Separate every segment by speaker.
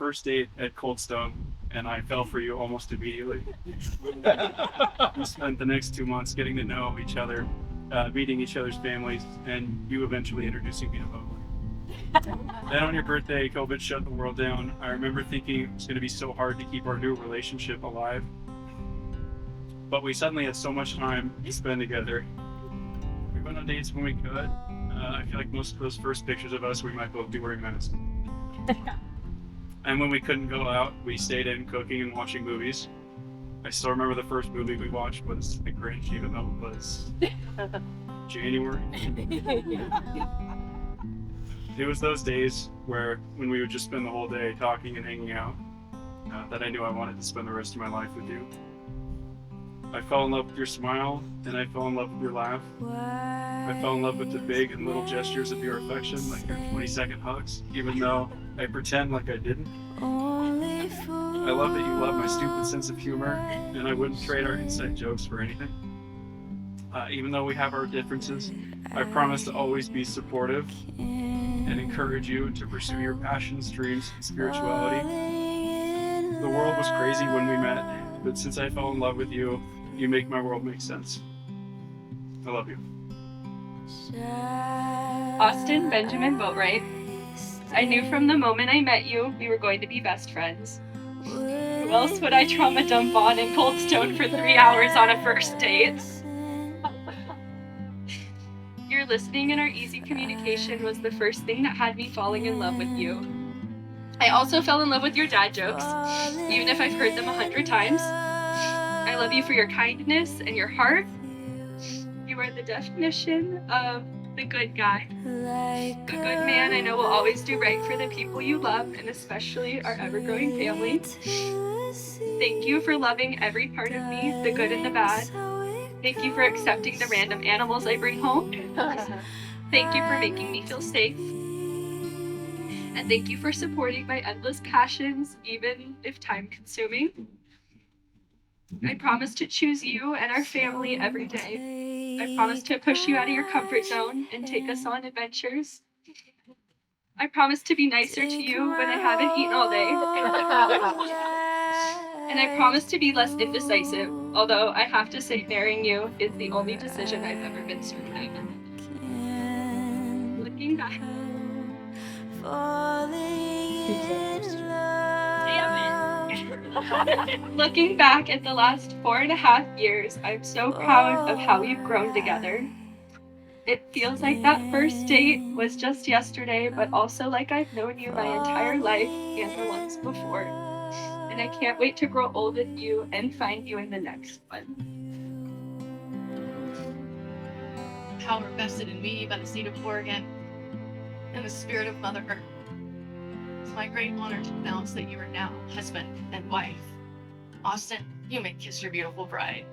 Speaker 1: first date at Cold Stone, and I fell for you almost immediately. We spent the next 2 months getting to know each other, meeting each other's families, and you eventually introducing me to Mowgli. Then on your birthday, COVID shut the world down. I remember thinking it was going to be so hard to keep our new relationship alive. But we suddenly had so much time to spend together. We went on dates when we could. I feel like most of those first pictures of us, we might both be wearing masks. And when we couldn't go out, we stayed in cooking and watching movies. I still remember the first movie we watched was The Grinch, even though it was January. It was those days when we would just spend the whole day talking and hanging out that I knew I wanted to spend the rest of my life with you. I fell in love with your smile, and I fell in love with your laugh. I fell in love with the big and little gestures of your affection, like your 20-second hugs, even though I pretend like I didn't. I love that you love my stupid sense of humor, and I wouldn't trade our inside jokes for anything. Even though we have our differences, I promise to always be supportive and encourage you to pursue your passions, dreams, and spirituality. The world was crazy when we met, but since I fell in love with you, you make my world make sense. I love you.
Speaker 2: Austin Benjamin Boatwright. I knew from the moment I met you, we were going to be best friends. Who else would I trauma dump on in Cold Stone for 3 hours on a first date? Your listening and our easy communication was the first thing that had me falling in love with you. I also fell in love with your dad jokes, even if I've heard them 100 times. I love you for your kindness and your heart. You are the definition of the good guy. A good man I know will always do right for the people you love, and especially our ever-growing family. Thank you for loving every part of me, the good and the bad. Thank you for accepting the random animals I bring home. Thank you for making me feel safe. And thank you for supporting my endless passions, even if time-consuming. I promise to choose you and our family every day. I promise to push you out of your comfort zone and take us on adventures. I promise to be nicer to you when I haven't eaten all day. And I promise to be less indecisive, although I have to say marrying you is the only decision I've ever been certain of. Looking back. Looking back at the last 4.5 years, I'm so proud of how we've grown together. It feels like that first date was just yesterday, but also like I've known you my entire life and the ones before. And I can't wait to grow old with you and find you in the next one.
Speaker 3: Power vested in me by the state of Oregon and the spirit of Mother Earth. It's my great honor to announce that you are now husband and wife. Austin, you may kiss your beautiful bride.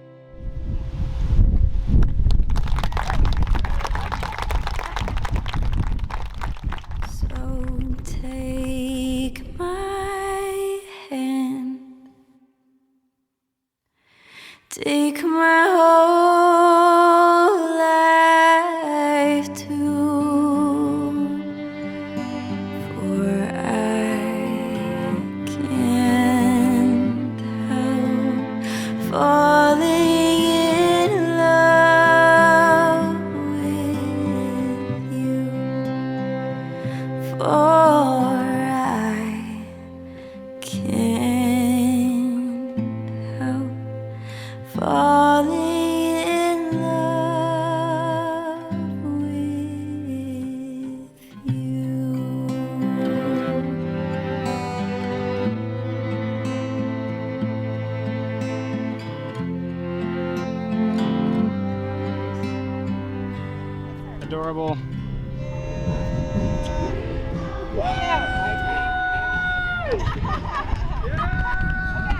Speaker 4: So take my hand, take my whole life too, for I can't help falling in love with you, for I can't help falling in love with you.
Speaker 1: Adorable.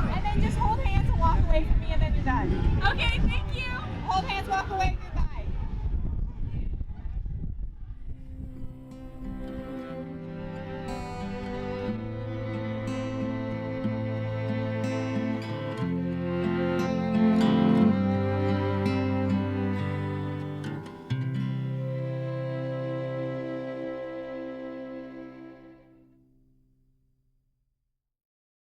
Speaker 5: And then just hold hands and walk away from me, and then you're done. Okay, thank you. Hold hands, walk away.